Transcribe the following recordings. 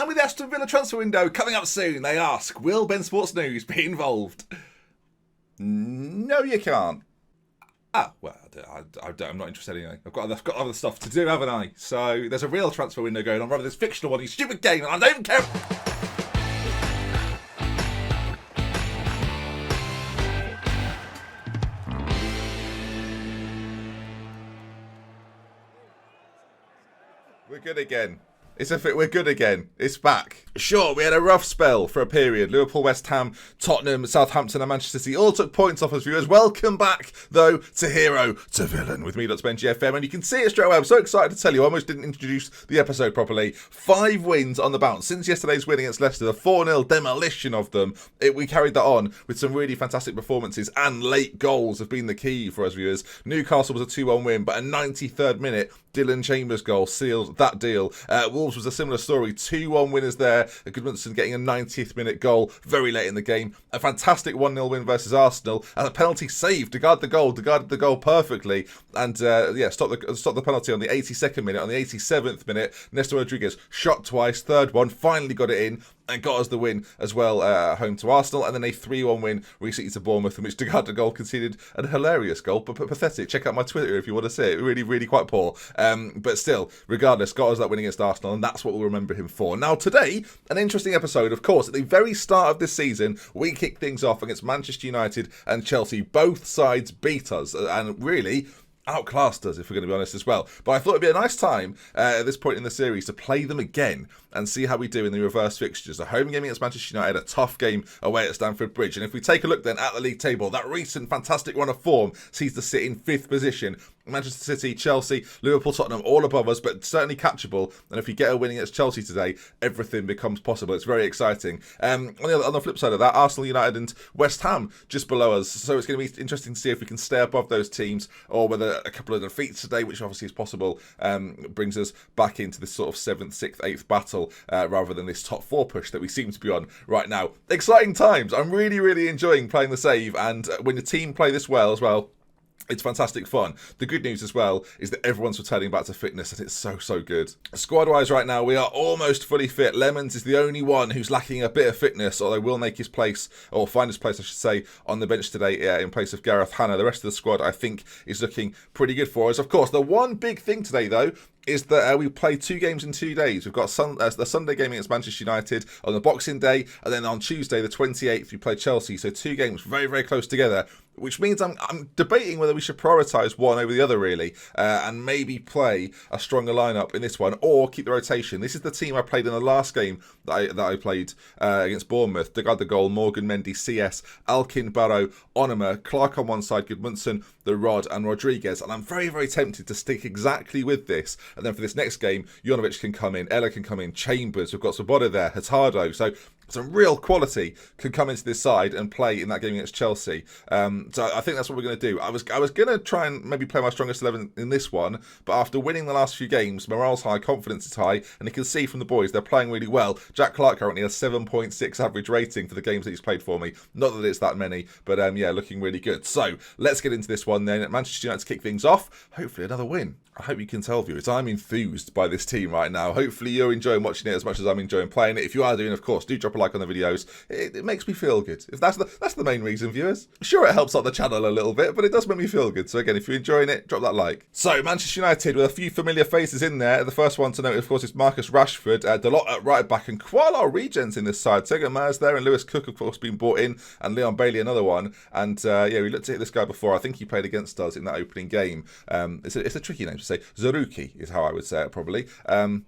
And with the Aston Villa transfer window coming up soon, they ask, will Ben Sports News be involved? No, you can't. Ah, well, I'm not interested anyway. I've got other stuff to do, haven't I? So there's a real transfer window going on, rather than this fictional one, you stupid game, and I don't even care. We're good again. We're good again. It's back. Sure, we had a rough spell for a period. Liverpool, West Ham, Tottenham, Southampton and Manchester City all took points off us viewers. Welcome back, though, to hero, to villain with me, .BenGFM. And you can see it straight away. I'm so excited to tell you. I almost didn't introduce the episode properly. 5 wins on the bounce. Since yesterday's win against Leicester, the 4-0 demolition of them, we carried that on with some really fantastic performances, and late goals have been the key for us viewers. Newcastle was a 2-1 win, but a 93rd minute Dylan Chambers goal sealed that deal. Wolves was a similar story. 2-1 winners there. Goodmanson getting a 90th minute goal very late in the game. A fantastic 1-0 win versus Arsenal. And a penalty saved to guard the goal. Guarded the goal perfectly. And stopped the penalty on the 82nd minute. On the 87th minute, Néstor Rodriguez shot twice. Third one, finally got it in. And got us the win as well at home to Arsenal. And then a 3-1 win recently to Bournemouth, in which De Gea conceded a hilarious goal, but pathetic. Check out my Twitter if you want to see it. Really, really quite poor. But still, regardless, got us that win against Arsenal, and that's what we'll remember him for. Now, today, an interesting episode. Of course, at the very start of this season, we kicked things off against Manchester United and Chelsea. Both sides beat us, and really outclassed us, if we're going to be honest as well. But I thought it'd be a nice time at this point in the series to play them again and see how we do in the reverse fixtures. A home game against Manchester United, a tough game away at Stamford Bridge. And if we take a look then at the league table, that recent fantastic run of form sees us sit in 5th position. Manchester City, Chelsea, Liverpool, Tottenham, all above us, but certainly catchable. And if we get a win against Chelsea today, everything becomes possible. It's very exciting. On the flip side of that, Arsenal, United and West Ham just below us. So it's going to be interesting to see if we can stay above those teams, or whether a couple of defeats today, which obviously is possible, brings us back into this sort of 7th, 6th, 8th battle, rather than this top 4 push that we seem to be on right now. Exciting times. I'm really, really enjoying playing the save, and when the team play this well as well, it's fantastic fun. The good news as well is that everyone's returning back to fitness, and it's so good. Squad-wise right now, we are almost fully fit. Lemons is the only one who's lacking a bit of fitness, although will make his place, or find his place I should say, on the bench today in place of Gareth Hanna. The rest of the squad I think is looking pretty good for us. Of course, the one big thing today though is that we play 2 games in 2 days. We've got the Sunday game against Manchester United on the Boxing Day, and then on Tuesday the 28th we play Chelsea. So 2 games very, very close together, which means I'm debating whether we should prioritise one over the other really, and maybe play a stronger lineup in this one, or keep the rotation. This is the team I played in the last game that I played against Bournemouth. De Gea the goal, Morgan, Mendy, CS, Alkin, Barrow, Onoma, Clark on one side, Goodmanson, the Rod and Rodriguez. And I'm very, very tempted to stick exactly with this. And then for this next game, Jonovic can come in, Ella can come in, Chambers, we've got Svoboda there, Hurtado. So some real quality could come into this side and play in that game against Chelsea. So I think that's what we're going to do. I was going to try and maybe play my strongest 11 in this one, but after winning the last few games, morale's high, confidence is high, and you can see from the boys, they're playing really well. Jack Clark currently has 7.6 average rating for the games that he's played for me. Not that it's that many, but yeah, looking really good. So let's get into this one then. Manchester United to kick things off. Hopefully another win. I hope you can tell, viewers, I'm enthused by this team right now. Hopefully you're enjoying watching it as much as I'm enjoying playing it. If you are doing, of course, do drop a like on the videos. It makes me feel good. If that's the main reason, viewers. Sure, it helps out the channel a little bit, but it does make me feel good. So again, if you're enjoying it, drop that like. So Manchester United with a few familiar faces in there. The first one to note, of course, is Marcus Rashford. Dalot at right back, and quite a lot of regens in this side. Sega Mars there, and Lewis Cook, of course, being brought in, and Leon Bailey another one. And yeah, we looked at this guy before. I think he played against us in that opening game. It's a tricky name to say. Zaruki is how I would say it probably.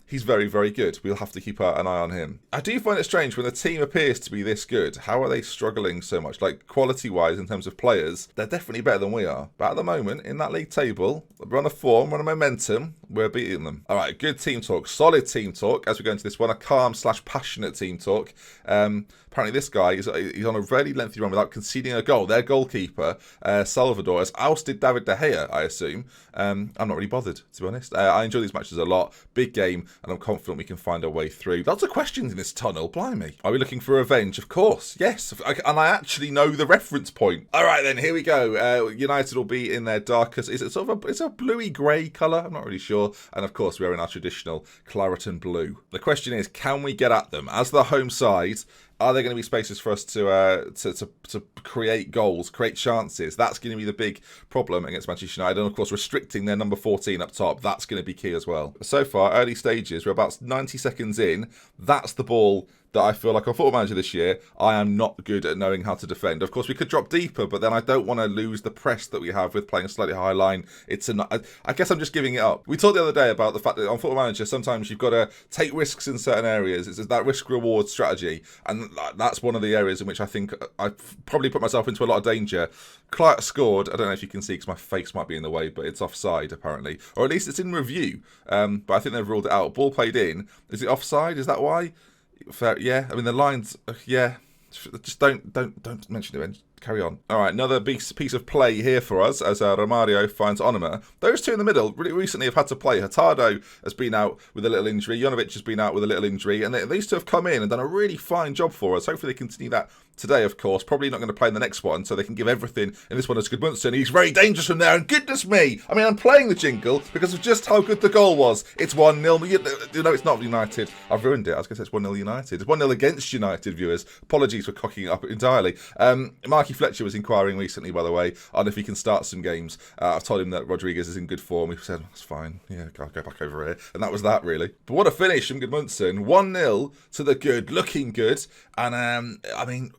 He's very, very good. We'll have to keep an eye on him. I do find it strange when the team appears to be this good. How are they struggling so much? Like quality-wise in terms of players, they're definitely better than we are. But at the moment, in that league table, run of form, run of momentum, we're beating them. All right, good team talk. Solid team talk as we go into this one. A calm/passionate team talk. Apparently this guy he's on a very lengthy run without conceding a goal. Their goalkeeper, Salvador, has ousted David De Gea, I assume. I'm not really bothered, to be honest. I enjoy these matches a lot. Big game, and I'm confident we can find our way through. Lots of questions in this tunnel, blimey. Are we looking for revenge? Of course, yes. And I actually know the reference point. All right, then, here we go. United will be in their darkest... Is it sort of it's a bluey-grey colour? I'm not really sure. And, of course, we're in our traditional claret and blue. The question is, can we get at them? As the home side... Are there going to be spaces for us to create goals, create chances? That's going to be the big problem against Manchester United. And, of course, restricting their number 14 up top. That's going to be key as well. So far, early stages, we're about 90 seconds in. That's the ball that I feel like on Football Manager this year, I am not good at knowing how to defend. Of course, we could drop deeper, but then I don't want to lose the press that we have with playing a slightly higher line. I guess I'm just giving it up. We talked the other day about the fact that on Football Manager, sometimes you've got to take risks in certain areas. It's that risk-reward strategy, and that's one of the areas in which I think I've probably put myself into a lot of danger. Clark scored. I don't know if you can see because my face might be in the way, but it's offside apparently, or at least it's in review. But I think they've ruled it out. Ball played in. Is it offside? Is that why? Fair, yeah. I mean the lines. Yeah. Just don't mention it. Carry on. All right, another piece of play here for us as Romario finds Onuma. Those two in the middle really recently have had to play. Hurtado has been out with a little injury. Jonovic has been out with a little injury. And these two have come in and done a really fine job for us. Hopefully they continue that today, of course. Probably not going to play in the next one, so they can give everything in this one as Goodmunson. He's very dangerous from there, and goodness me! I mean, I'm playing the jingle because of just how good the goal was. It's 1-0. You know, it's not United. I've ruined it. I was going to say it's 1-0 United. It's 1-0 against United, viewers. Apologies for cocking it up entirely. Marky Fletcher was inquiring recently, by the way, on if he can start some games. I've told him that Rodriguez is in good form. He said, that's fine. Yeah, I'll go back over here. And that was that, really. But what a finish from Goodmunson. 1-0 to the good. Looking good. And, I mean...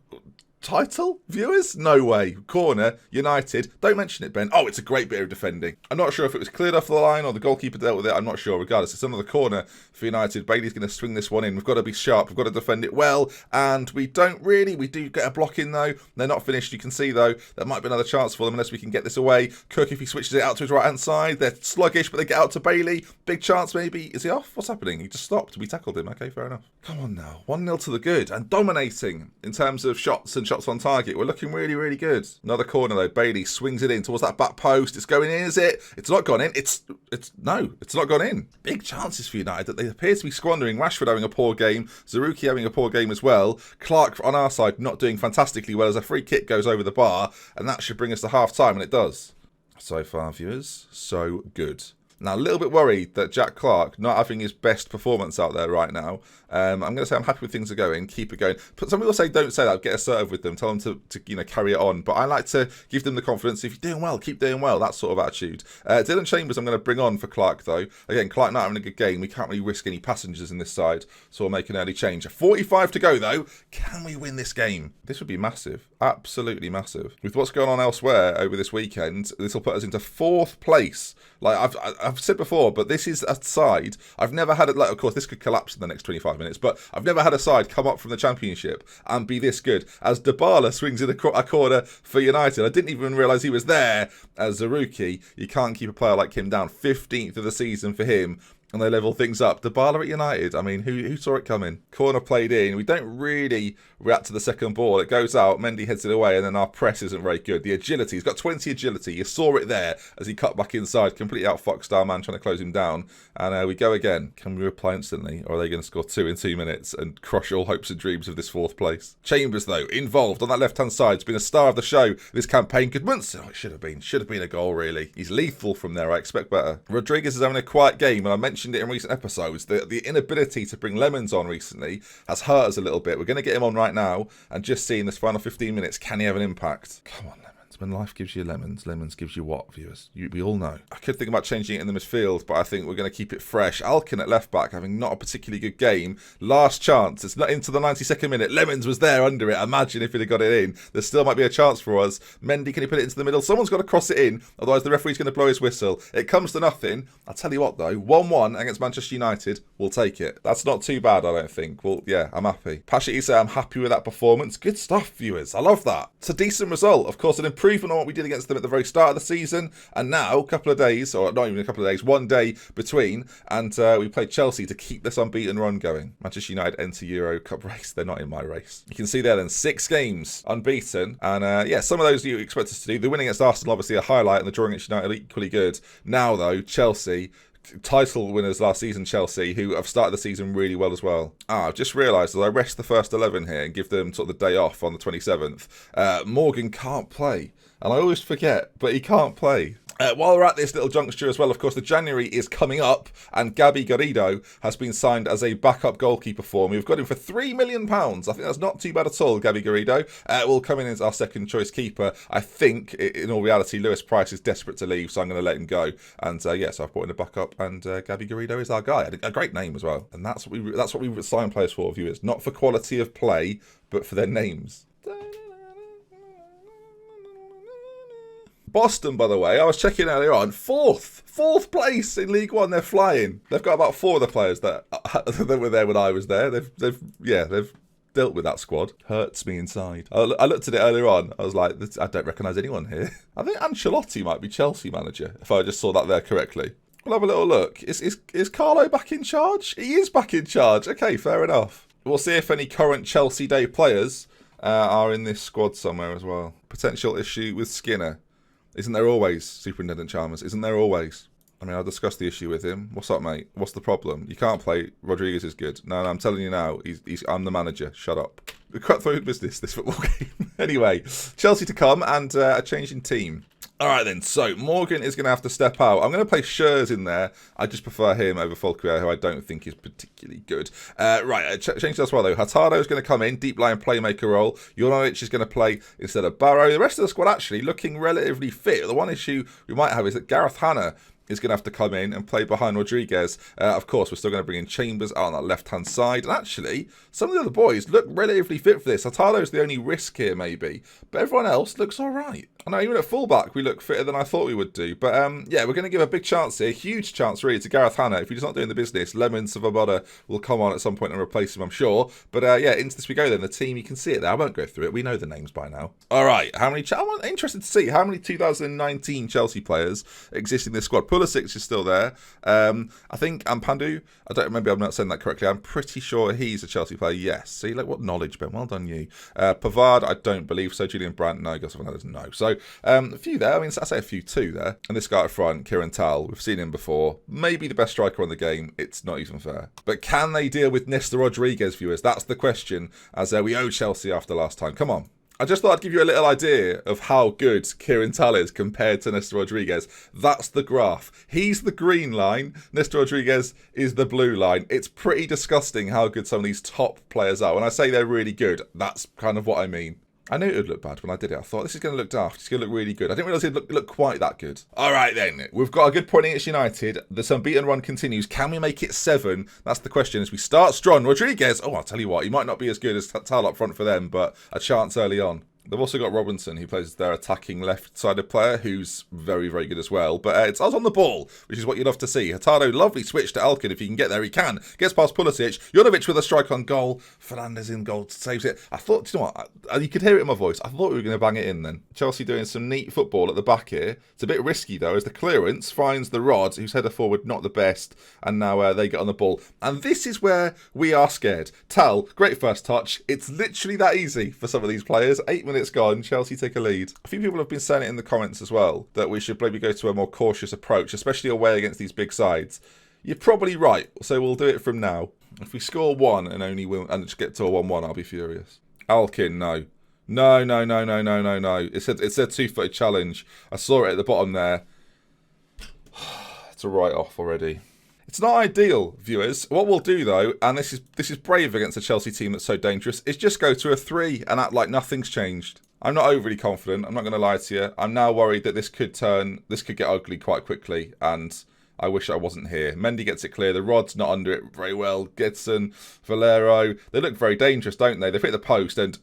Title, viewers? No way. Corner, United. Don't mention it, Ben. Oh, it's a great bit of defending. I'm not sure if it was cleared off the line or the goalkeeper dealt with it. I'm not sure. Regardless, it's another corner for United. Bailey's going to swing this one in. We've got to be sharp. We've got to defend it well. And we don't really. We do get a block in, though. They're not finished. You can see, though, there might be another chance for them unless we can get this away. Cook, if he switches it out to his right-hand side. They're sluggish, but they get out to Bailey. Big chance, maybe. Is he off? What's happening? He just stopped. We tackled him. Okay, fair enough. Come on now. 1-0 to the good. And dominating in terms of shots and shots on target. We're looking really, really good. Another corner though. Bailey swings it in towards that back post. It's going in, is it? It's not gone in. It's not gone in. Big chances for United that they appear to be squandering. Rashford having a poor game. Zaruki having a poor game as well. Clark on our side not doing fantastically well as a free kick goes over the bar, and that should bring us to half time, and it does. So far, viewers, so good. Now, a little bit worried that Jack Clark not having his best performance out there right now. I'm going to say I'm happy with things are going. Keep it going. But some people say don't say that. Get assertive with them. Tell them to carry it on. But I like to give them the confidence. If you're doing well, keep doing well. That sort of attitude. Dylan Chambers I'm going to bring on for Clark, though. Again, Clark not having a good game. We can't really risk any passengers in this side. So we'll make an early change. 45 to go, though. Can we win this game? This would be massive. Absolutely massive. With what's going on elsewhere over this weekend, this will put us into 4th place. Like I've said before, but this is a side I've never had it. Like, of course, this could collapse in the next 25 minutes, but I've never had a side come up from the Championship and be this good. As Dybala swings in a corner for United, I didn't even realise he was there. As Zaruki, you can't keep a player like him down. 15th of the season for him. And they level things up. Dybala at United. I mean, who saw it coming? Corner played in. We don't really react to the second ball. It goes out. Mendy heads it away, and then our press isn't very good. The agility. He's got 20 agility. You saw it there as he cut back inside. Completely outfoxed our man trying to close him down. And we go again. Can we reply instantly? Or are they going to score 2 in 2 minutes and crush all hopes and dreams of this 4th place? Chambers, though, involved on that left-hand side. Has been a star of the show this campaign. Goodmunson. Oh, it should have been. Should have been a goal, really. He's lethal from there. I expect better. Rodriguez is having a quiet game, and I mentioned it in recent episodes. The inability to bring Lemons on recently has hurt us a little bit. We're going to get him on right now, and just seeing this final 15 minutes, can he have an impact? Come on, Lemons. When life gives you lemons, lemons gives you what, viewers? We all know. I could think about changing it in the midfield, but I think we're going to keep it fresh. Alkin at left back, having not a particularly good game. Last chance. It's not into the 92nd minute. Lemons was there under it. Imagine if he'd have got it in. There still might be a chance for us. Mendy, can he put it into the middle? Someone's got to cross it in, otherwise the referee's going to blow his whistle. It comes to nothing. I'll tell you what, though. 1-1 against Manchester United. We'll take it. That's not too bad, I don't think. Well, yeah, I'm happy. Pasha Issa, I'm happy with that performance. Good stuff, viewers. I love that. It's a decent result. Of course, an improvement on what we did against them at the very start of the season, and now a couple of days, or not even a couple of days, 1 day between, and we played Chelsea to keep this unbeaten run going. Manchester United enter Euro Cup race. They're not in my race. You can see there then 6 games unbeaten, and yeah, some of those you expect us to do. The winning against Arsenal obviously a highlight, and the drawing against United equally good. Now though, Chelsea, title winners last season, Chelsea, who have started the season really well as well. I've just realised as I rest the first 11 here and give them sort of the day off on the 27th, Morgan can't play. And I always forget, but he can't play. While we're at this little juncture as well, of course, the January is coming up, and Gabby Garrido has been signed as a backup goalkeeper for me. We've got him for £3 million. I think that's not too bad at all, Gabby Garrido. Will come in as our second choice keeper. I think, in all reality, Lewis Price is desperate to leave, so I'm going to let him go. And yes, I've brought in a backup, and Gabby Garrido is our guy. A great name as well. And that's what we sign players for, viewers. Not for quality of play, but for their names. Boston, by the way, I was checking earlier on, fourth place in League One. They're flying. They've got about 4 of the players that were there when I was there. They've dealt with that squad. Hurts me inside. I looked at it earlier on. I was like, I don't recognise anyone here. I think Ancelotti might be Chelsea manager, if I just saw that there correctly. We'll have a little look. Is Carlo back in charge? He is back in charge. Okay, fair enough. We'll see if any current Chelsea Day players are in this squad somewhere as well. Potential issue with Skinner. Isn't there always, Superintendent Chalmers? Isn't there always? I mean, I'll discuss the issue with him. What's up, mate? What's the problem? You can't play. Rodriguez is good. No, I'm telling you now. I'm the manager. Shut up. The cutthroat business, this football game. Anyway, Chelsea to come and a change in team. All right, then. So, Morgan is going to have to step out. I'm going to play Schürrle in there. I just prefer him over Fulquier, who I don't think is particularly good. Right, change as well, though. Hurtado is going to come in, deep line playmaker role. Juranovic is going to play instead of Barrow. The rest of the squad actually looking relatively fit. The one issue we might have is that Gareth Hanna is going to have to come in and play behind Rodriguez. Of course, we're still going to bring in Chambers out on that left-hand side. And actually, some of the other boys look relatively fit for this. Hurtado is the only risk here, maybe. But everyone else looks all right. I know, even at fullback, we look fitter than I thought we would do. But yeah, we're going to give a big chance here, huge chance really, to Gareth Hanna. If he's not doing the business, Lemon Savabada will come on at some point and replace him, I'm sure. But yeah, into this we go then. The team, you can see it there. I won't go through it. We know the names by now. All right, I'm interested to see how many 2019 Chelsea players exist in this squad. Pulisic is still there. I think Ampandu, I don't remember, I'm not saying that correctly. I'm pretty sure he's a Chelsea player. Yes. See, like what knowledge, Ben. Well done, you. Pavard, I don't believe so. Julian Brandt, no. Gus Fernandez, no. So a few there. I mean, I say a few too there. And this guy up front, Kieran Tal, we've seen him before. Maybe the best striker on the game. It's not even fair. But can they deal with Néstor Rodriguez, viewers? That's the question, as we owe Chelsea after last time. Come on. I just thought I'd give you a little idea of how good Kieran Tal is compared to Néstor Rodriguez. That's the graph. He's the green line. Néstor Rodriguez is the blue line. It's pretty disgusting how good some of these top players are. When I say they're really good, that's kind of what I mean. I knew it would look bad when I did it. I thought, this is going to look daft. It's going to look really good. I didn't realise it would look quite that good. All right, then. We've got a good point against United. The unbeaten run continues. Can we make it 7? That's the question as we start strong. Rodriguez, I'll tell you what, he might not be as good as Tal up front for them, but a chance early on. They've also got Robinson, who plays their attacking left-sided player, who's very, very good as well. But it's us on the ball, which is what you'd love to see. Hurtado, lovely switch to Alkin. If he can get there, he can. Gets past Pulisic. Juranovic with a strike on goal. Fernandez in goal, saves it. I thought, you know what? You could hear it in my voice. I thought we were going to bang it in then. Chelsea doing some neat football at the back here. It's a bit risky, though, as the clearance finds the Rod, whose header forward not the best. And now they get on the ball. And this is where we are scared. Tal, great first touch. It's literally that easy for some of these players. 8 minutes gone. Chelsea take a lead. A few people have been saying it in the comments as well, that we should maybe go to a more cautious approach, especially away against these big sides. You're probably right, so we'll do it from now. If we score 1 and only win, and just get to a 1-1, I'll be furious. Alkin, no. No. It's a 2-footed challenge. I saw it at the bottom there. It's a write-off already. It's not ideal, viewers. What we'll do, though, and this is brave against a Chelsea team that's so dangerous, is just go to a 3 and act like nothing's changed. I'm not overly confident. I'm not going to lie to you. I'm now worried that this could get ugly quite quickly, and I wish I wasn't here. Mendy gets it clear. The Rod's not under it very well. Gedson, Valero, they look very dangerous, don't they? They've hit the post, and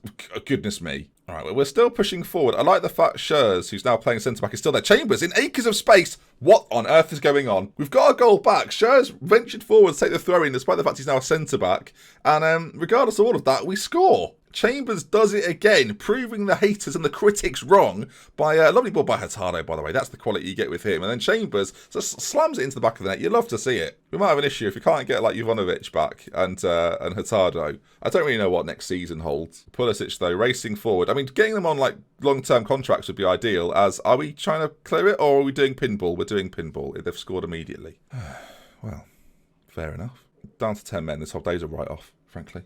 goodness me. All right, well, we're still pushing forward. I like the fact Schürrle, who's now playing centre-back, is still there. Chambers in acres of space. What on earth is going on? We've got a goal back. Schürrle's ventured forward to take the throw-in, despite the fact he's now a centre-back. And regardless of all of that, we score. Chambers does it again, proving the haters and the critics wrong by a lovely ball by Hurtado, by the way. That's the quality you get with him. And then Chambers just slams it into the back of the net. You love to see it. We might have an issue if we can't get like Jovanovic back and Hurtado. I don't really know what next season holds. Pulisic, though, racing forward. I mean, getting them on like long-term contracts would be ideal. As are we trying to clear it, or are we doing pinball? We're doing pinball if they've scored immediately. Well, fair enough. Down to 10 men. This whole day's a write-off, frankly.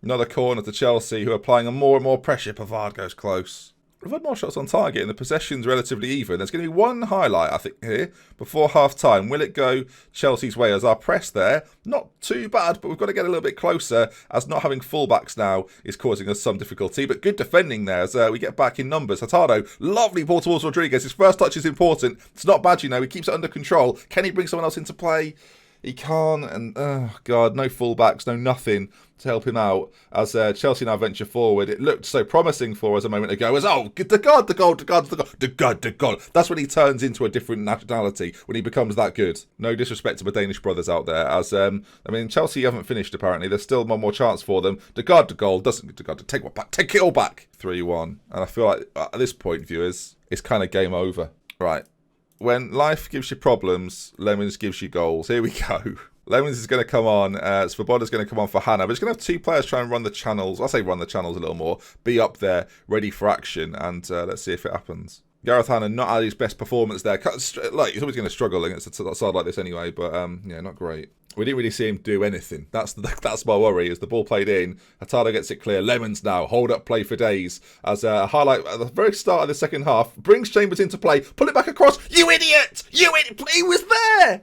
Another corner to Chelsea, who are applying on more and more pressure. Pavard goes close. We've had more shots on target, and the possession's relatively even. There's going to be one highlight, I think, here before half-time. Will it go Chelsea's way as our press there? Not too bad, but we've got to get a little bit closer, as not having fullbacks now is causing us some difficulty. But good defending there as we get back in numbers. Hurtado, lovely ball towards Rodriguez. His first touch is important. It's not bad, you know. He keeps it under control. Can he bring someone else into play? He can't, and oh God, no fullbacks, no nothing to help him out as Chelsea now venture forward. It looked so promising for us a moment ago as, oh, the goal. That's when he turns into a different nationality, when he becomes that good. No disrespect to my Danish brothers out there, as, I mean, Chelsea haven't finished apparently. There's still one more chance for them. The goal, doesn't take what back, take it all back. 3-1, and I feel like at this point, viewers, it's kind of game over. Right. When life gives you problems, Lemons gives you goals. Here we go. Lemons is going to come on. Svoboda's going to come on for Hannah. We're just going to have two players try and run the channels. I say run the channels a little more. Be up there, ready for action. And let's see if it happens. Gareth Hannah not at his best performance there. Like, he's always going to struggle against a side like this anyway. But, yeah, not great. We didn't really see him do anything. That's my worry, as the ball played in. Hurtado gets it clear. Lemons now, hold up play for days. As a highlight at the very start of the second half, brings Chambers into play. Pull it back across. You idiot! You idiot! He was there!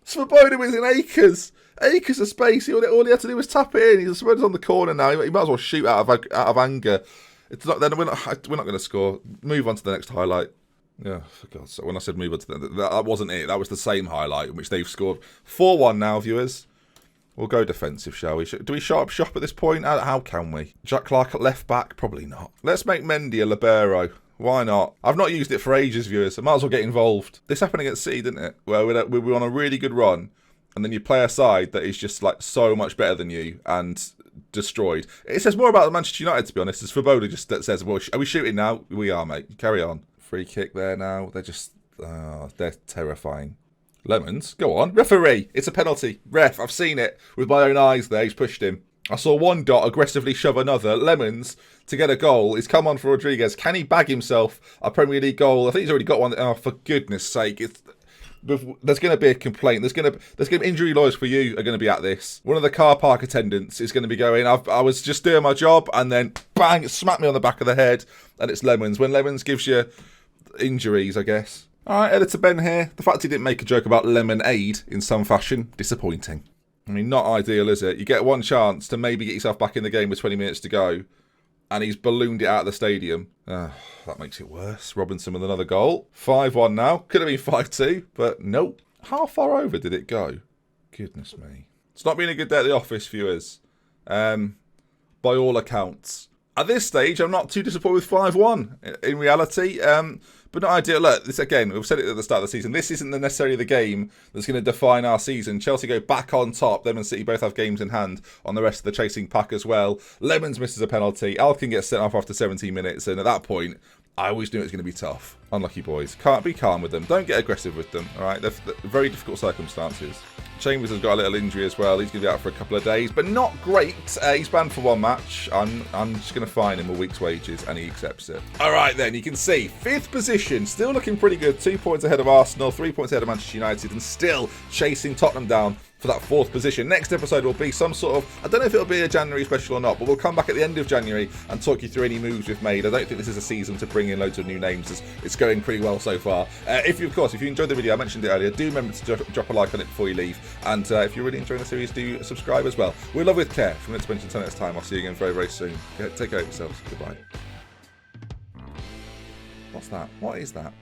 Svoboda was in acres. Acres of space. All he had to do was tap it in. Svoboda's on the corner now. He might as well shoot out of anger. It's not. Then we're not going to score. Move on to the next highlight. Yeah, for God's sake. When I said move on to that wasn't it. That was the same highlight in which they've scored. 4-1 now, viewers. We'll go defensive, shall we? Do we sharp shop at this point? How can we? Jack Clark at left back? Probably not. Let's make Mendy a libero. Why not? I've not used it for ages, viewers. I might as well get involved. This happened against City, didn't it? Where we were on a really good run, and then you play a side that is just like so much better than you and destroyed. It says more about Manchester United, to be honest. It's Svoboda just that says, well, are we shooting now? We are, mate. Carry on. Free kick there now. They're just, they're terrifying. Lemons, go on. Referee, it's a penalty. Ref, I've seen it with my own eyes there. He's pushed him. I saw one dot aggressively shove another. Lemons, to get a goal, he's come on for Rodriguez. Can he bag himself a Premier League goal? I think he's already got one. Oh, for goodness sake. There's going to be a complaint. There's going to be injury lawyers for you are going to be at this. One of the car park attendants is going to be going, I was just doing my job, and then bang, smack me on the back of the head, and it's Lemons. When Lemons gives you injuries, I guess. All right, Editor Ben here. The fact he didn't make a joke about lemonade in some fashion, disappointing. I mean, not ideal, is it? You get one chance to maybe get yourself back in the game with 20 minutes to go, and he's ballooned it out of the stadium. That makes it worse. Robinson with another goal. 5-1 now. Could have been 5-2, but nope. How far over did it go? Goodness me. It's not been a good day at the office, viewers. By all accounts. At this stage, I'm not too disappointed with 5-1 in reality. But not ideal. Look, this again, we've said it at the start of the season. This isn't necessarily the game that's going to define our season. Chelsea go back on top. Them and City both have games in hand on the rest of the chasing pack as well. Lemons misses a penalty. Alkin gets sent off after 17 minutes. And at that point, I always knew it was going to be tough. Unlucky boys. Can't be calm with them. Don't get aggressive with them. All right, they're very difficult circumstances. Chambers has got a little injury as well. He's going to be out for a couple of days, but not great. He's banned for one match. I'm just going to fine him a week's wages, and he accepts it. All right, then. You can see 5th position. Still looking pretty good. 2 points ahead of Arsenal, 3 points ahead of Manchester United, and still chasing Tottenham down for that 4th position. Next episode will be some sort of, I don't know if it'll be a January special or not, but we'll come back at the end of January and talk you through any moves we've made. I don't think this is a season to bring in loads of new names. It's going pretty well so far. If you enjoyed the video, I mentioned it earlier, do remember to drop a like on it before you leave. And if you're really enjoying the series, do subscribe as well. We're Love With Care from Let's Mention until next time. I'll see you again very, very soon. Take care of yourselves. Goodbye. What's that? What is that?